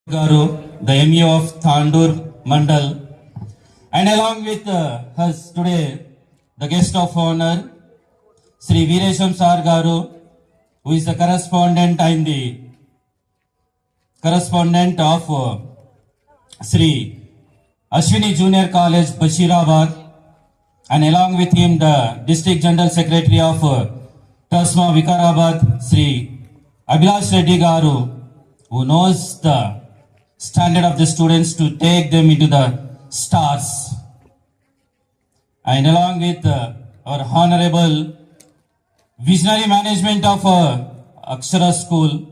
Garu, the MEO of Thandur Mandal, and along with us today, the guest of honor, Sri Veeresham Sar Garu, who is the correspondent and the correspondent of Sri Ashwini Junior College, Bashirabad, and along with him the District General Secretary of TASMA Vikarabad, Sri Abhilash Reddy Garu, who knows the standard of the students to take them into the stars. And along with our honorable visionary management of Akshara School,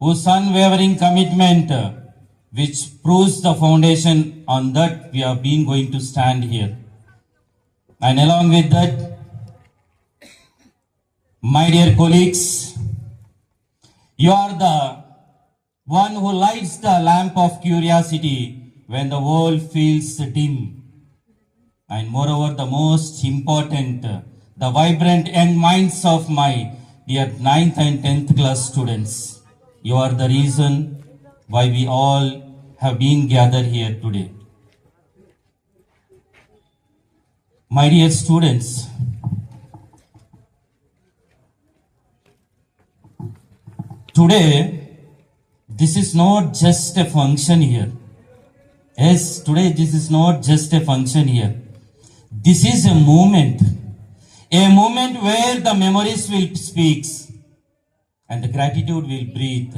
whose unwavering commitment which proves the foundation on that we have been going to stand here. And along with that, my dear colleagues, you are the one who lights the lamp of curiosity when the world feels dim. And moreover, the most important, the vibrant young minds of my dear 9th and 10th class students. You are the reason why we all have been gathered here today. My dear students, today, this is not just a function here. Yes, today this is not just a function here. This is a moment where the memories will speak and the gratitude will breathe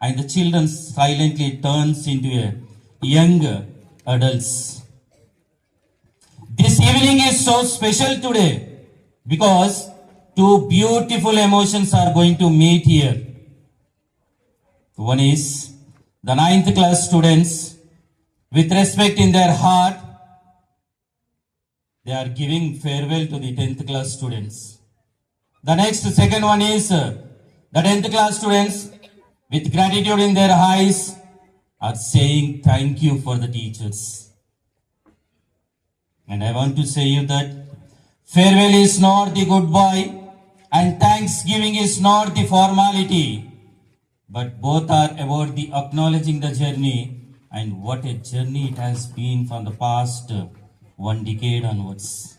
and the children silently turns into a young adults. This evening is so special today because two beautiful emotions are going to meet here. One is the 9th class students, with respect in their heart, they are giving farewell to the 10th class students. The second one is the 10th class students, with gratitude in their eyes, are saying thank you for the teachers. And I want to say you that farewell is not the goodbye and thanksgiving is not the formality. But both are about the acknowledging the journey and what a journey it has been from the past 1 decade onwards.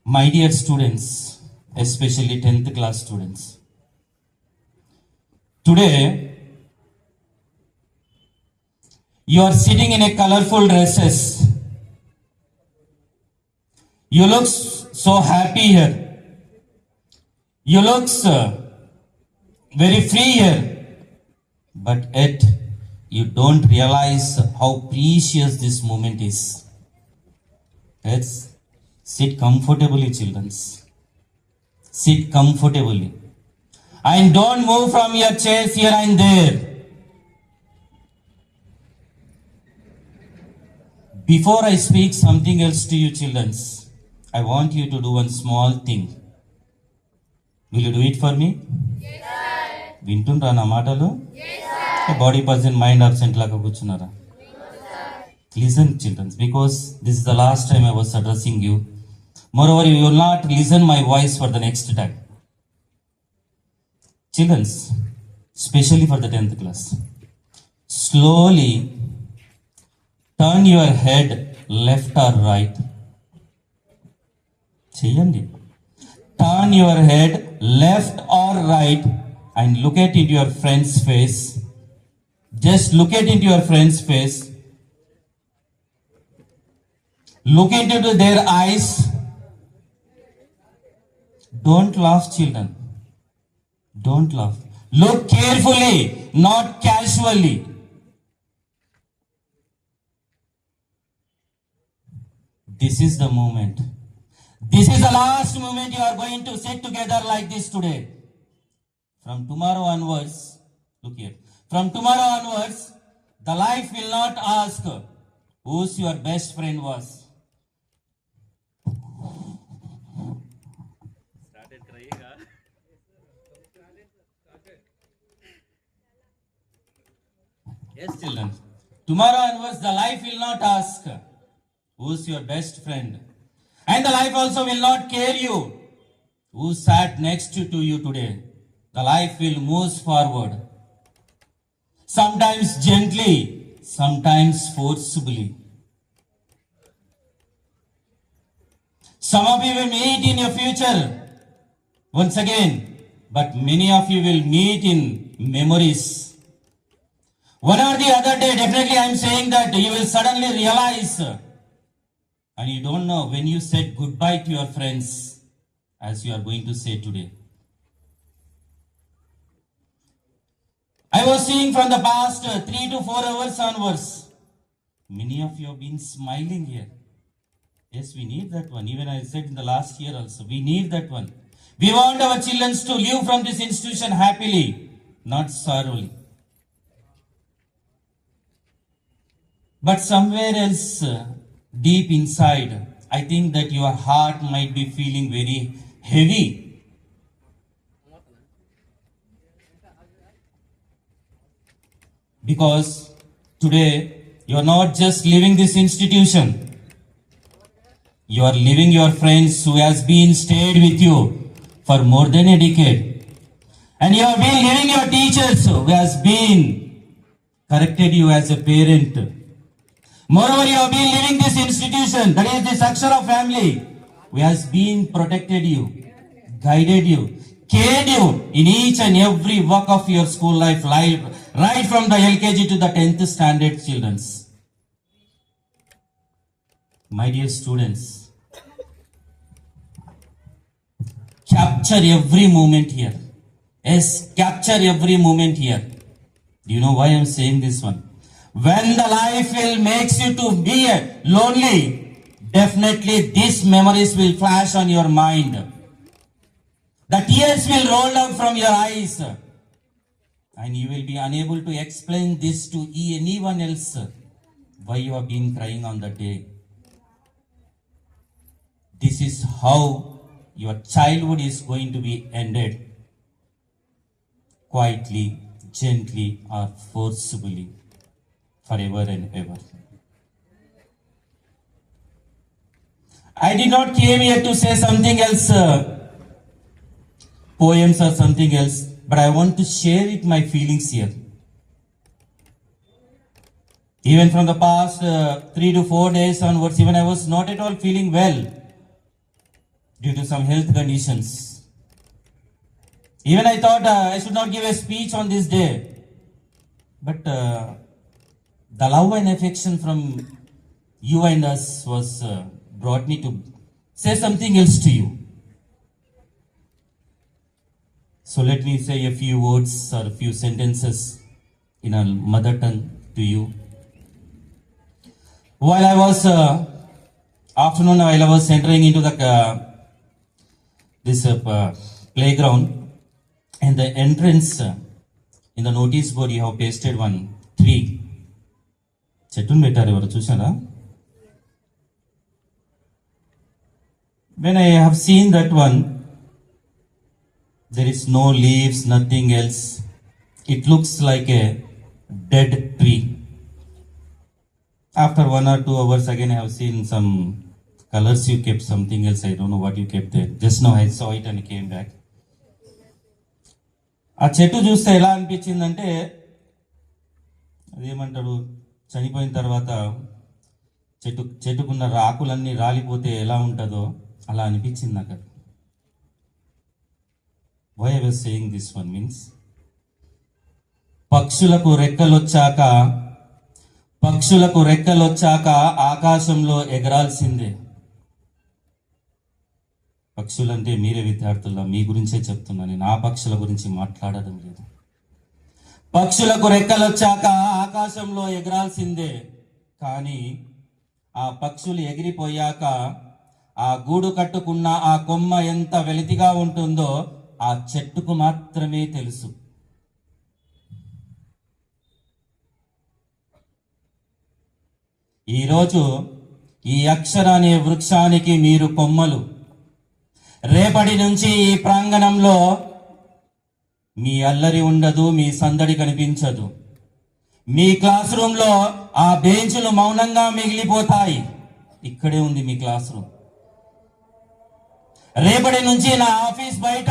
My dear students, especially 10th class students, today you are sitting in a colorful dresses. You look so happy here. You look very free here, but yet you don't realize how precious this moment is. Let's sit comfortably, children. Sit comfortably. And don't move from your chairs here and there. Before I speak something else to you, children, I want you to do one small thing. Will you do it for me? Yes, sir. వింటుండ్రా నా మాటలు? Yes, sir. Body person, mind absent లాగా కూర్చున్నారా? Listen, children, because this is the last time I was addressing you. Moreover, you will not listen my voice for the next time. Children, especially for the 10th class, slowly turn your head left or right. చెయ్యండి. Turn your head left or right and look at into your friend's face. Just look at into your friend's face. Look into their eyes. Don't laugh, children. Don't laugh. Look carefully, not casually. This is the moment. This is the last moment you are going to sit together like this today. From tomorrow onwards, look here. From tomorrow onwards, the life will not ask who's your best friend was. Started crying, huh? Yes, children. Tomorrow onwards, the life will not ask who's your best friend. And the life also will not care you who sat next to you today. the life will move forward. Sometimes gently, sometimes forcibly. Some of you will meet in your future once again, but many of you will meet in memories. One or the other day, definitely I am saying that you will suddenly realize, and you don't know when you said goodbye to your friends, as you are going to say today. I was seeing from the past 3 to 4 hours onwards, many of you have been smiling here. Yes, we need that one. Even I said in the last year also, we need that one. We want our children to live from this institution happily, not sorrowfully. But somewhere else, deep inside, I think that your heart might be feeling very heavy. Because today, you are not just leaving this institution. You are leaving your friends who has been stayed with you for more than a decade. And you have been leaving your teachers who has been corrected you as a parent. Moreover, you have been leaving this institution, that is the Akshara family, who has been protected you, guided you, cared you in each and every walk of your school life, right from the LKG to the 10th standard children's. My dear students, capture every moment here. Yes, capture every moment here. Do you know why I am saying this one? When the life will makes you to be lonely, definitely these memories will flash on your mind. The tears will roll out from your eyes. And you will be unable to explain this to anyone else why you have been crying on that day. This is how your childhood is going to be ended. Quietly, gently, or forcibly, forever and ever. I did not came here to say something else, poems or something else, but I want to share it, my feelings here. Even from the past 3 to 4 days onwards, even I was not at all feeling well due to some health conditions. Even I thought I should not give a speech on this day. But the love and affection from you and us was brought me to say something else to you. So let me say a few words or a few sentences in our mother tongue to you. While I was entering into the playground, and the entrance in the notice board you have pasted one tree. చెట్టును పెట్టారు ఎవరు చూసారా? When I have seen that one, there is no leaves, nothing else. It looks like a dead tree. After 1 or 2 hours again I have seen some colors you kept, something else, I don't know what you kept there. Just now I saw it and came back. ఆ చెట్టు చూస్తే ఎలా అనిపించిందంటే, అదేమంటారు, చనిపోయిన తర్వాత చెట్టుకున్న ఆకులన్నీ రాలిపోతే ఎలా ఉంటుందో అలా అనిపించింది నాకు. Why I was saying this one means, పక్షులకు రెక్కలొచ్చాక ఆకాశంలో ఎగరాల్సిందే. పక్షులంటే మీరే విద్యార్థుల్లో, మీ గురించే చెప్తున్నా, నేను ఆ పక్షుల గురించి మాట్లాడడం లేదు. పక్షులకు రెక్కలొచ్చాక ఆకాశంలో ఎగరాల్సిందే. కానీ ఆ పక్షులు ఎగిరిపోయాక ఆ గూడు కట్టుకున్న ఆ కొమ్మ ఎంత వెలితిగా ఉంటుందో ఆ చెట్టుకు మాత్రమే తెలుసు. ఈరోజు ఈ అక్షర అనే వృక్షానికి మీరు కొమ్మలు. రేపటి నుంచి ఈ ప్రాంగణంలో మీ అల్లరి ఉండదు, మీ సందడి కనిపించదు. మీ క్లాస్ రూమ్ లో ఆ బెంచ్లు మౌనంగా మిగిలిపోతాయి. ఇక్కడే ఉంది మీ క్లాస్ రూమ్. రేపటి నుంచి నా ఆఫీస్ బయట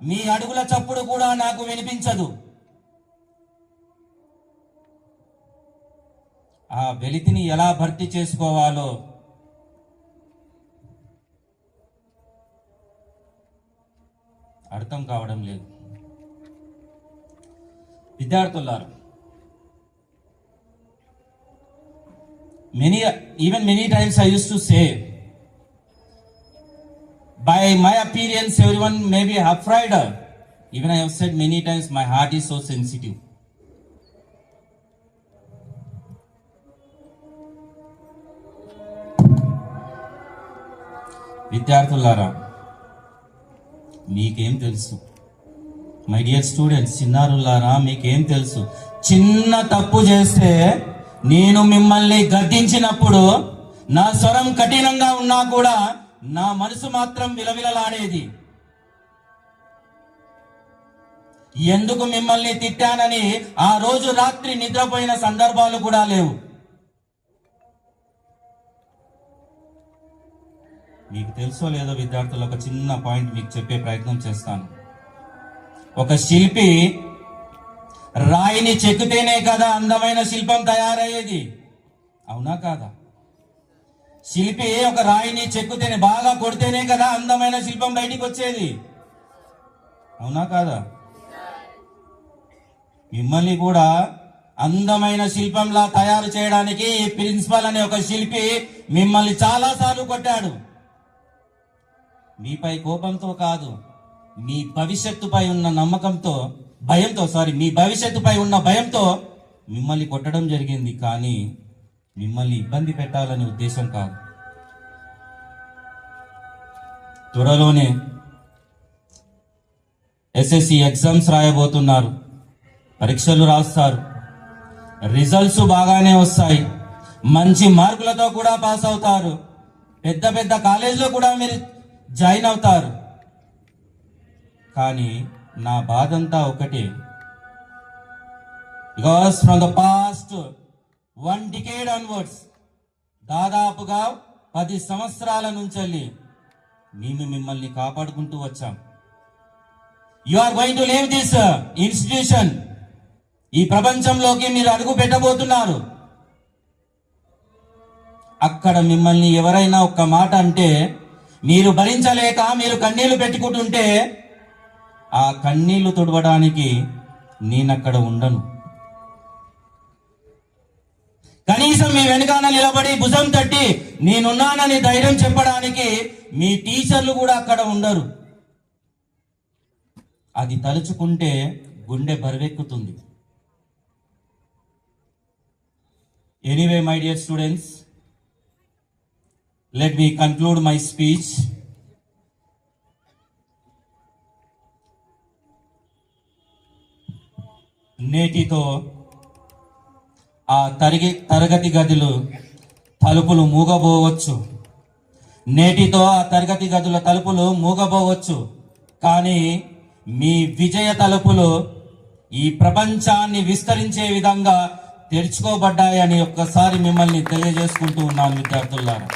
మీ అడుగుల చప్పుడు కూడా నాకు వినిపించదు. ఆ వెలితిని ఎలా భర్తీ చేసుకోవాలో అర్థం కావడం లేదు. విద్యార్థులారా, many times I used to say, by my appearance everyone may be afraid. Even I have said many times, my heart is so sensitive. విద్యార్థులారా, మీకేం తెలుసు? మై డియర్ స్టూడెంట్స్, చిన్నారులారా, మీకేం తెలుసు? చిన్న తప్పు చేస్తే నేను మిమ్మల్ని గద్దించినప్పుడు నా స్వరం కఠినంగా ఉన్నా కూడా నా మనసు మాత్రం విలవిలలాడేది. ఎందుకు మిమ్మల్ని తిట్టానని ఆ రోజు రాత్రి నిద్రపోయిన సందర్భాలు కూడా లేవు. మీకు తెలుసో లేదో విద్యార్థులు, ఒక చిన్న పాయింట్ మీకు చెప్పే ప్రయత్నం చేస్తాను. ఒక శిల్పి రాయిని చెక్కితేనే కదా అందమైన శిల్పం తయారయ్యేది, అవునా కాదా? శిల్పి ఒక రాయిని చెక్కుతేనే, బాగా కొడితేనే కదా అందమైన శిల్పం బయటికి వచ్చేది, అవునా కాదా? మిమ్మల్ని కూడా అందమైన శిల్పంలా తయారు చేయడానికి ప్రిన్సిపల్ అనే ఒక శిల్పి మిమ్మల్ని చాలా సార్లు కొట్టాడు. మీపై కోపంతో కాదు, మీ భవిష్యత్తుపై ఉన్న నమ్మకంతో, మీ భవిష్యత్తుపై ఉన్న భయంతో మిమ్మల్ని కొట్టడం జరిగింది. కానీ మిమ్మల్ని ఇబ్బంది పెట్టాలనే ఉద్దేశం కాదు. త్వరలోనే ఎస్ఎస్సి ఎగ్జామ్స్ రాయబోతున్నారు, పరీక్షలు రాస్తారు, రిజల్ట్స్ బాగానే వస్తాయి, మంచి మార్కులతో కూడా పాస్ అవుతారు, పెద్ద పెద్ద కాలేజీలో కూడా మీరు జాయిన్ అవుతారు. కానీ నా బాధంతా ఒకటే, because from the past 1 decade onwards, దాదాపుగా 10 సంవత్సరాల నుంచి మేము మిమ్మల్ని కాపాడుకుంటూ వచ్చాం. You are going to leave this institution. ఈ ప్రపంచంలోకి మీరు అడుగు పెట్టబోతున్నారు. అక్కడ మిమ్మల్ని ఎవరైనా ఒక్క మాట అంటే మీరు భరించలేక మీరు కన్నీళ్లు పెట్టుకుంటుంటే ఆ కన్నీళ్లు తుడవడానికి నేనక్కడ ఉండను. కనీసం మీ వెనకాల నిలబడి భుజం తట్టి నేనున్నానని ధైర్యం చెప్పడానికి మీ టీచర్లు కూడా అక్కడ ఉండరు. అది తలుచుకుంటే గుండె బరువెక్కుతుంది. Anyway my dear students, let me conclude my speech. నేటితో ఆ తరగతి గదులు తలుపులు మూగబోవచ్చు. నేటితో ఆ తరగతి గదుల తలుపులు మూగబోవచ్చు. కానీ మీ విజయ తలుపులు ఈ ప్రపంచాన్ని విస్తరించే విధంగా తెరుచుకోబడ్డాయని ఒక్కసారి మిమ్మల్ని తెలియజేసుకుంటూ ఉన్నాను విద్యార్థులారా.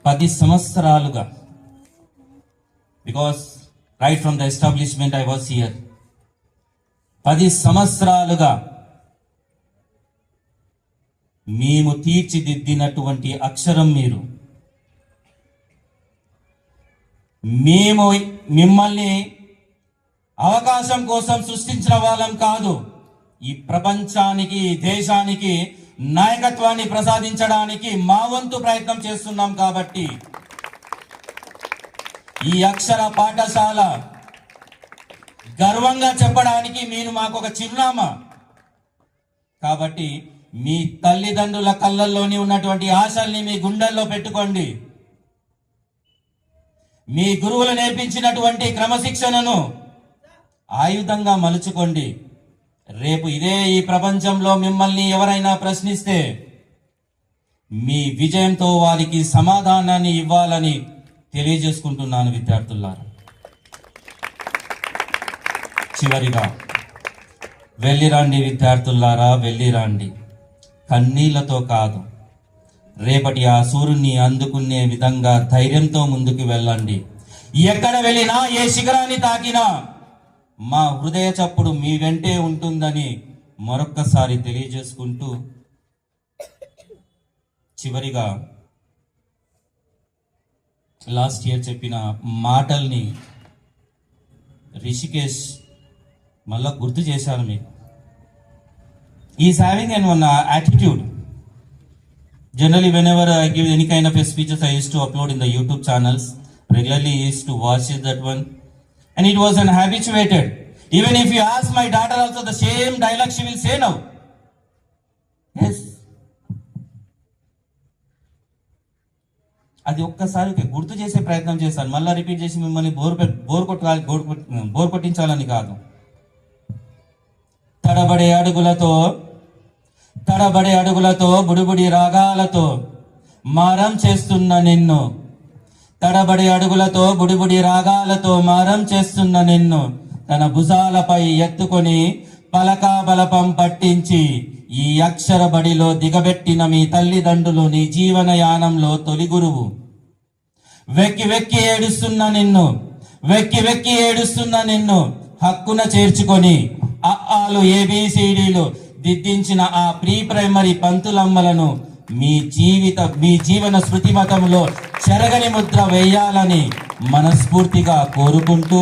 10 సంవత్సరాలుగా, because right from the establishment I was here, 10 సంవత్సరాలుగా మేము తీర్చిదిద్దినటువంటి అక్షరం మీరు. మేము మిమ్మల్ని అవకాశం కోసం సృష్టించిన వాళ్ళం కాదు, ఈ ప్రపంచానికి, దేశానికి నాయకత్వాన్ని ప్రసాదించడానికి మా వంతు ప్రయత్నం చేస్తున్నాం. కాబట్టి ఈ అక్షర పాఠశాల గర్వంగా చెప్పడానికి మీరు మాకు ఒక చిరునామా. కాబట్టి మీ తల్లిదండ్రుల కళ్ళల్లోని ఉన్నటువంటి ఆశల్ని మీ గుండెల్లో పెట్టుకోండి. మీ గురువులు నేర్పించినటువంటి క్రమశిక్షణను ఆయుధంగా మలుచుకోండి. రేపు ఇదే ఈ ప్రపంచంలో మిమ్మల్ని ఎవరైనా ప్రశ్నిస్తే మీ విజయంతో వారికి సమాధానాన్ని ఇవ్వాలని తెలియజేసుకుంటున్నాను విద్యార్థులారా. చివరిగా వెళ్ళిరండి విద్యార్థులారా, వెళ్ళిరండి. కన్నీళ్లతో కాదు, రేపటి ఆ సూర్యుని అందుకునే విధంగా ధైర్యంతో ముందుకు వెళ్ళండి. ఎక్కడ వెళ్ళినా ఏ శిఖరాన్ని తాకినా మా హృదయ చప్పుడు మీ వెంటే ఉంటుందని మరొక్కసారి తెలియజేసుకుంటూ చివరిగా లాస్ట్ ఇయర్ చెప్పిన మాటల్ని రిషికేష్ మళ్ళా గుర్తు చేశాను మీకు. Is having and one attitude. Generally, whenever I give any kind of a speeches, I used to upload in the YouTube channels. Regularly, I used to watch it, that one. And it was an habituated. Even if you ask my daughter also the same dialogue, she will say now. Yes. అది ఒక్కసారి గుర్తు చేసే ప్రయత్నం చేశాను. మళ్ళీ repeat చేసి మిమ్మల్ని bore కొట్టించాలని కాదు. తడబడే అడుగులతో బుడిబుడి రాగాలతో మారం చేస్తున్న నిన్ను, తడబడే అడుగులతో బుడిబుడి రాగాలతో మారం చేస్తున్న నిన్ను తన భుజాలపై ఎత్తుకొని పలకా బలపం పట్టించి ఈ అక్షర బడిలో దిగబెట్టిన మీ తల్లిదండ్రులు నీ జీవన యానంలో తొలి గురువు. వెక్కి వెక్కి ఏడుస్తున్న నిన్ను హక్కున చేర్చుకొని అఆలు ఏబిసిడీలు దిద్దించిన ఆ ప్రీ ప్రైమరీ పంతులమ్మలను మీ జీవన స్మృతి మతంలో చెరగని ముద్ర వేయాలని మనస్ఫూర్తిగా కోరుకుంటూ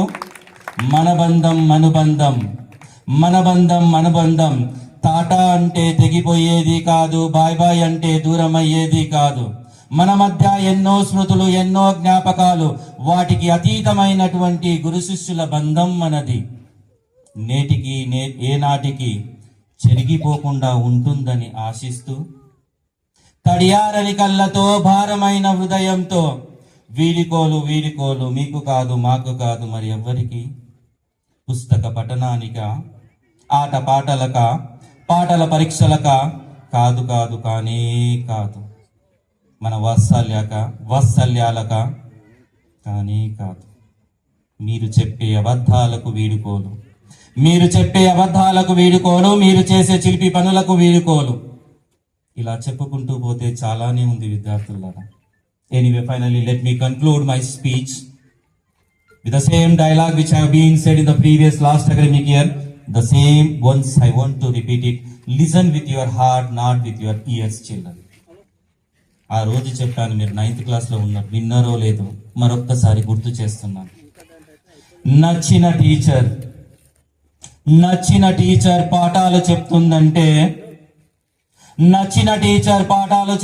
మనబంధం టాటా అంటే తెగిపోయేది కాదు, బాయ్ బాయ్ అంటే దూరం అయ్యేది కాదు. మన మధ్య ఎన్నో స్మృతులు, ఎన్నో జ్ఞాపకాలు, వాటికి అతీతమైనటువంటి గురు శిష్యుల బంధం మనది. నేటికి ఏనాటికి చెరిగిపోకుండా ఉంటుందని ఆశిస్తూ తడియారని కళ్ళతో భారమైన హృదయంతో వీడికోలు మీకు కాదు, మాకు కాదు, మరి ఎవ్వరికి? పుస్తక పఠనానిక, ఆట పాటలక, పాటల పరీక్షలక కాదు కానీ కాదు. మన వాత్సల్యాలక కానీ కాదు. మీరు చెప్పే అబద్ధాలకు వీడుకోలు, మీరు చేసే చిలిపి పనులకు వీడుకోలు. ఇలా చెప్పుకుంటూ పోతే చాలానే ఉంది విద్యార్థులారా. Anyway, finally let me conclude my speech with the same dialogue which have been said in the previous last academic year. The same once I want to repeat it. Listen with your heart, not with your ears, children. ఆ రోజు చెప్పాను, మీరు 9th క్లాస్లో ఉన్నారు, విన్నారో లేదో మరొక్కసారి గుర్తు చేస్తున్నాను. నచ్చిన టీచర్ పాఠాలు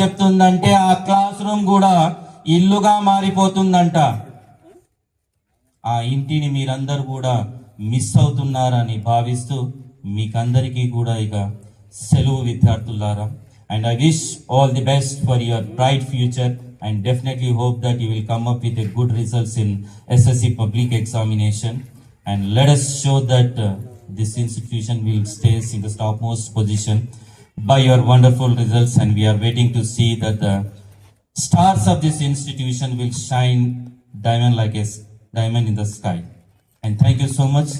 చెప్తుందంటే ఆ క్లాస్ రూమ్ కూడా ఇల్లుగా మారిపోతుందంట. ఆ ఇంటిని మీరందరూ కూడా మిస్ అవుతున్నారని భావిస్తూ మీకందరికీ కూడా ఇక సెలవు విద్యార్థులారా. And I wish all the best for your bright future and definitely hope that you will come up with a good results in SSC public examination, and let us show that this institution will stay in the topmost position by your wonderful results, and we are waiting to see that the stars of this institution will shine diamond like a diamond in the sky. And thank you so much,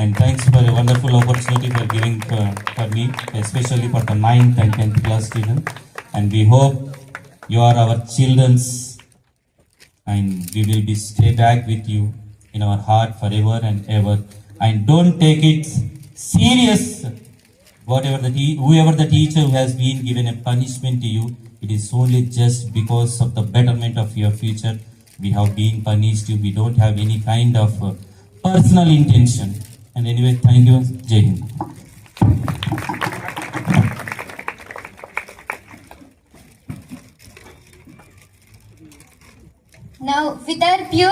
and thanks for a wonderful opportunity for giving for me, especially for the 9th and 10th class students. And we hope you are our children's, and we will be stay back with you in our heart forever and ever. And don't take it serious, whoever the teacher who has been given a punishment to you, it is only just because of the betterment of your future. We have been punished you. We don't have any kind of personal intention. And anyway, thank you. Jai Hind. Now, with our pure